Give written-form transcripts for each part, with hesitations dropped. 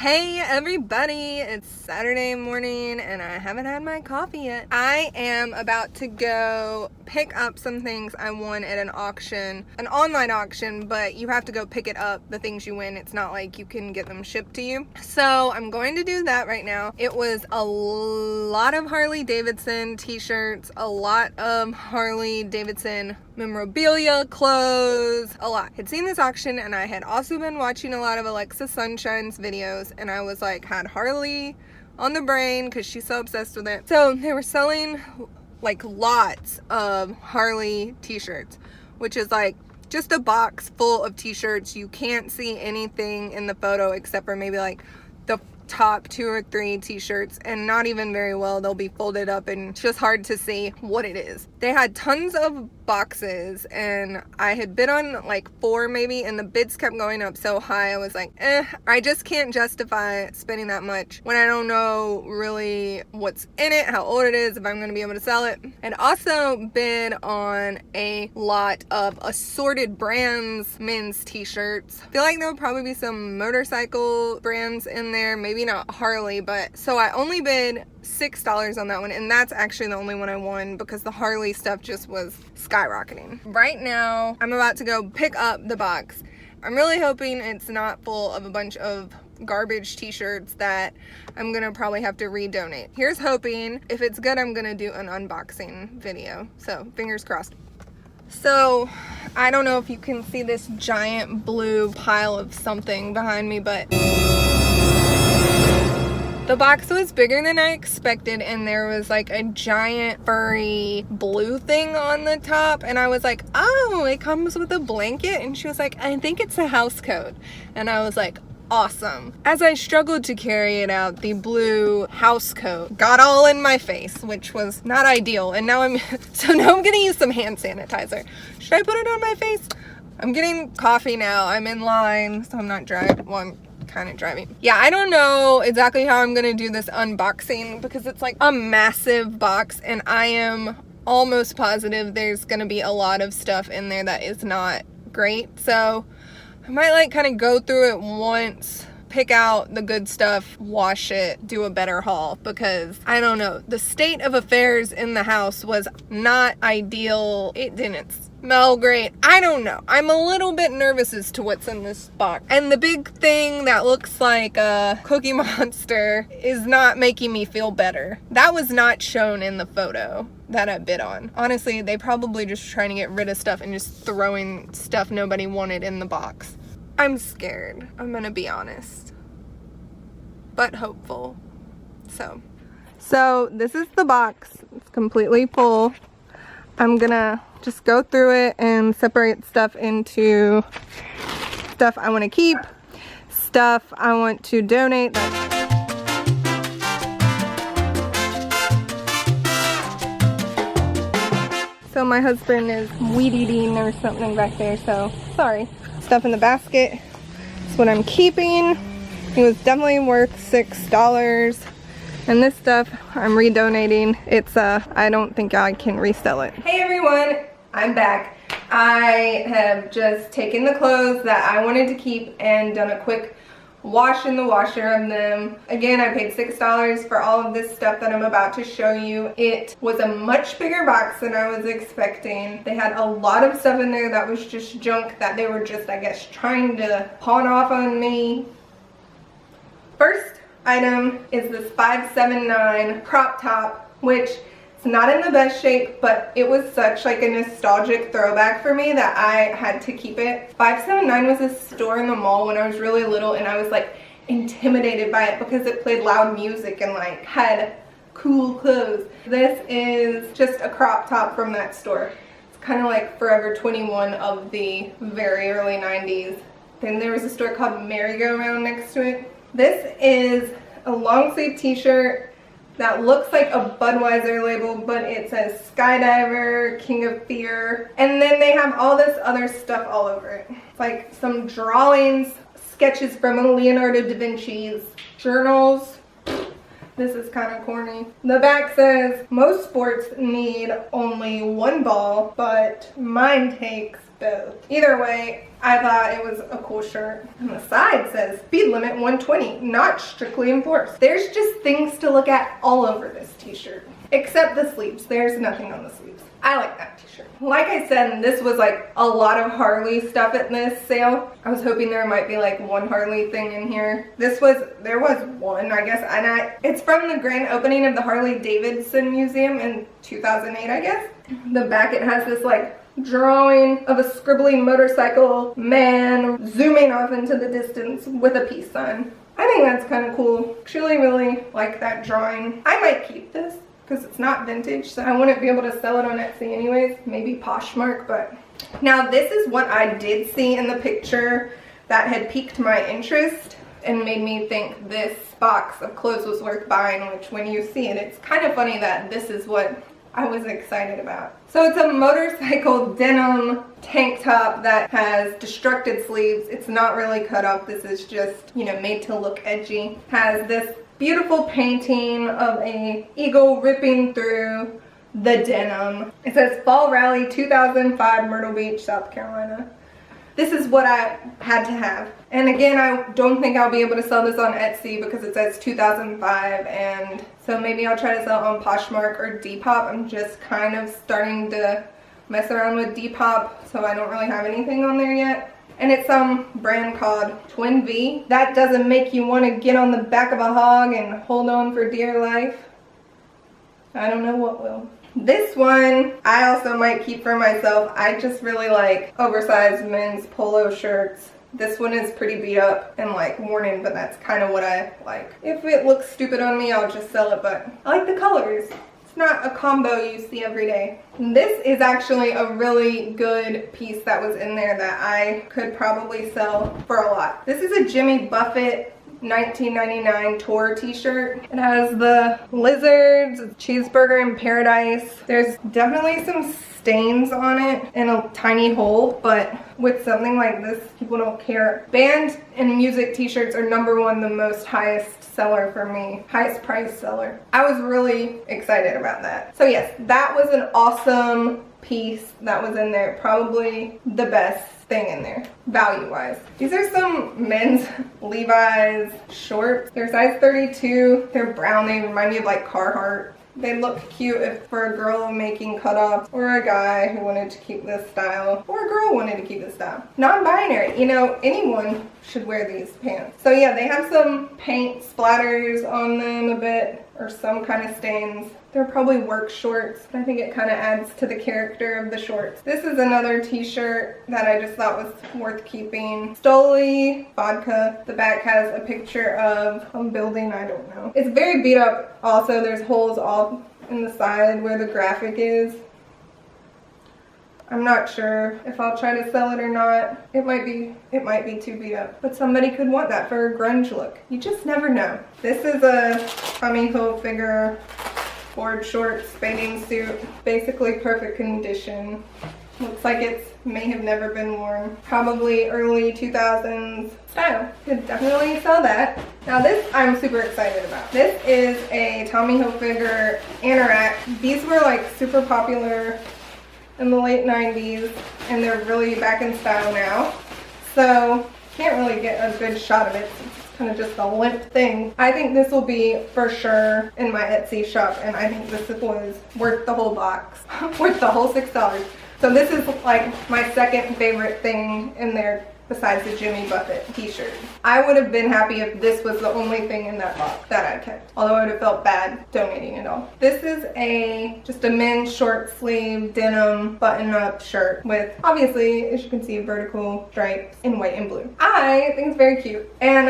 Hey everybody, it's Saturday morning and I haven't had my coffee yet. I am about to go pick up some things I won at an auction, an online auction, but you have to go pick it up, the things you win. It's not like you can get them shipped to you. So I'm going to do that right now. It was a lot of Harley Davidson t-shirts, a lot of Harley Davidson memorabilia, clothes, a lot. Had seen this auction and I had also been watching a lot of Alexa Sunshine's videos and I was like, had Harley on the brain because she's so obsessed with it. So they were selling like lots of Harley t-shirts, which is like just a box full of t-shirts. You can't see anything in the photo except for maybe like the top 2 or 3 t-shirts, and not even very well. They'll be folded up and it's just hard to see what it is. They had tons of boxes and I had bid on like 4 maybe, and the bids kept going up so high. I was like, I just can't justify spending that much when I don't know really what's in it, how old it is, if I'm going to be able to sell it. And also bid on a lot of assorted brands men's t-shirts. I feel like there would probably be some motorcycle brands in there, maybe not Harley, but so I only bid $6 on that one, and that's actually the only one I won because the Harley stuff just was skyrocketing. Right now I'm about to go pick up the box. I'm really hoping it's not full of a bunch of garbage t-shirts that I'm gonna probably have to redonate. Here's hoping. If it's good, I'm gonna do an unboxing video, so fingers crossed. So I don't know if you can see this giant blue pile of something behind me, but the box was bigger than I expected, and there was like a giant furry blue thing on the top, and I was like, oh, it comes with a blanket? And she was like, I think it's a house coat. And I was like, awesome. As I struggled to carry it out, the blue house coat got all in my face, which was not ideal. And now I'm gonna use some hand sanitizer. Should I put it on my face? I'm getting coffee now. I'm in line, so I'm not driving. Well, I'm kind of driving. Yeah, I don't know exactly how I'm gonna do this unboxing because it's like a massive box, and I am almost positive there's gonna be a lot of stuff in there that is not great. So I might like kind of go through it once, pick out the good stuff, wash it, do a better haul, because I don't know, the state of affairs in the house was not ideal. It didn't smell great. I don't know. I'm a little bit nervous as to what's in this box. And the big thing that looks like a Cookie Monster is not making me feel better. That was not shown in the photo that I bid on. Honestly, they probably just trying to get rid of stuff and just throwing stuff nobody wanted in the box. I'm scared. I'm gonna be honest, but hopeful. So this is the box. It's completely full. I'm gonna just go through it and separate stuff into stuff I want to keep, stuff I want to donate. So my husband is weed eating or something back there, so sorry. Stuff in the basket is what I'm keeping. It was definitely worth $6. And this stuff I'm redonating. It's I don't think I can resell it. Hey everyone, I'm back. I have just taken the clothes that I wanted to keep and done a quick wash in the washer of them. Again, I paid $6 for all of this stuff that I'm about to show you. It was a much bigger box than I was expecting. They had a lot of stuff in there that was just junk that they were just, I guess, trying to pawn off on me. First item is this 579 crop top, which is not in the best shape, but it was such like a nostalgic throwback for me that I had to keep it. 579 was a store in the mall when I was really little, and I was like intimidated by it because it played loud music and like had cool clothes. This is just a crop top from that store. It's kind of like Forever 21 of the very early 90s. Then there was a store called Merry Go Round next to it. This is a long sleeve t-shirt that looks like a Budweiser label, but it says Skydiver, King of Fear. And then they have all this other stuff all over it. It's like some drawings, sketches from Leonardo da Vinci's journals. This is kind of corny. The back says, most sports need only one ball, but mine takes both. Either way, I thought it was a cool shirt. And the side says speed limit 120, not strictly enforced. There's just things to look at all over this t-shirt, except the sleeves. There's nothing on the sleeves. I like that t-shirt. Like I said, this was like a lot of Harley stuff at this sale. I was hoping there might be like one Harley thing in here. There was one, I guess, and it's from the grand opening of the Harley Davidson Museum in 2008, I guess. The back, it has this like drawing of a scribbly motorcycle man zooming off into the distance with a peace sign. I think that's kind of cool. Actually really like that drawing. I might keep this because it's not vintage, so I wouldn't be able to sell it on Etsy anyways. Maybe Poshmark, but now this is what I did see in the picture that had piqued my interest and made me think this box of clothes was worth buying, which when you see it, it's kind of funny that this is what I was excited about. So it's a motorcycle denim tank top that has destructed sleeves. It's not really cut off. This is just, you know, made to look edgy. Has this beautiful painting of a eagle ripping through the denim. It says Fall Rally 2005 Myrtle Beach, South Carolina. This is what I had to have. And again, I don't think I'll be able to sell this on Etsy because it says 2005, and so maybe I'll try to sell it on Poshmark or Depop. I'm just kind of starting to mess around with Depop, so I don't really have anything on there yet. And it's some brand called Twin V. That doesn't make you want to get on the back of a hog and hold on for dear life. I don't know what will. This one I also might keep for myself. I just really like oversized men's polo shirts. This one is pretty beat up and like worn in, but that's kind of what I like. If it looks stupid on me, I'll just sell it, but I like the colors. It's not a combo you see every day. This is actually a really good piece that was in there that I could probably sell for a lot. This is a Jimmy Buffett 1999 tour t-shirt. It has the lizards, cheeseburger in paradise. There's definitely some stains on it and a tiny hole, but with something like this, people don't care. Band and music t-shirts are #1, the most highest seller for me, highest price seller. I was really excited about that. So yes, that was an awesome piece that was in there. Probably the best thing in there, value-wise. These are some men's Levi's shorts. They're size 32. They're brown. They remind me of like Carhartt. They look cute if for a girl making cutoffs, or a guy who wanted to keep this style, or a girl who wanted to keep this style. Non-binary, you know, anyone should wear these pants. So yeah, they have some paint splatters on them a bit, or some kind of stains. They're probably work shorts. I think it kind of adds to the character of the shorts. This is another t-shirt that I just thought was worth keeping. Stoli vodka. The back has a picture of a building, I don't know. It's very beat up also. There's holes all in the side where the graphic is. I'm not sure if I'll try to sell it or not. It might be too beat up, but somebody could want that for a grunge look. You just never know. This is a Tommy Hilfiger board shorts bathing suit, basically perfect condition. Looks like it may have never been worn. Probably early 2000s style. Could definitely sell that. Now this I'm super excited about. This is a Tommy Hilfiger anorak. These were like super popular in the late 90s, and they're really back in style now. So can't really get a good shot of it. It's kind of just a limp thing. I think this will be for sure in my Etsy shop, and I think this was worth the whole box, worth the whole $6. So this is like my second favorite thing in there besides the Jimmy Buffett t-shirt. I would have been happy if this was the only thing in that box that I kept, although I would have felt bad donating it all. This is just a men's short sleeve denim button-up shirt with, obviously, as you can see, vertical stripes in white and blue. I think it's very cute, and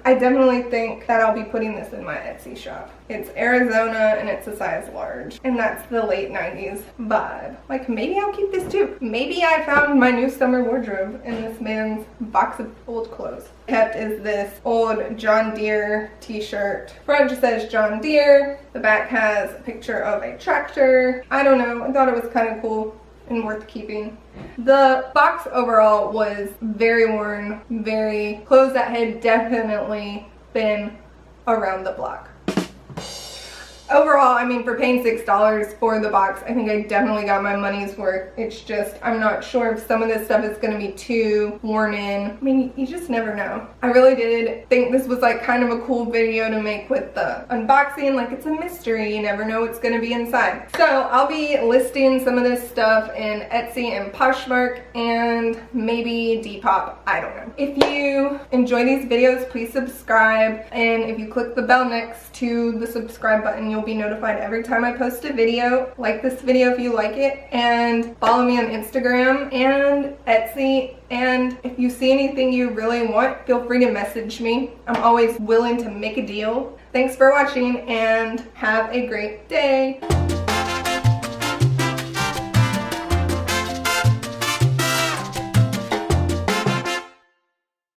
I definitely think that I'll be putting this in my Etsy shop. It's Arizona and it's a size large, and that's the late 90s vibe. Like, maybe I'll keep this too. Maybe I found my new summer wardrobe in this man's box of old clothes. Kept is this old John Deere t-shirt. Front just says John Deere. The back has a picture of a tractor. I don't know, I thought it was kind of cool and worth keeping. The box overall was very worn, very clothes that had definitely been around the block. overall, I mean, for paying $6 for the box, I think I definitely got my money's worth. It's just, I'm not sure if some of this stuff is gonna be too worn in. I mean, you just never know. I really did think this was like kind of a cool video to make with the unboxing. Like, it's a mystery. You never know what's gonna be inside. So I'll be listing some of this stuff in Etsy and Poshmark and maybe Depop. I don't know. If you enjoy these videos, please subscribe. And if you click the bell next to the subscribe button, you'll be notified every time I post a video. Like this video if you like it, and follow me on Instagram and Etsy. And if you see anything you really want, feel free to message me. I'm always willing to make a deal. Thanks for watching and have a great day.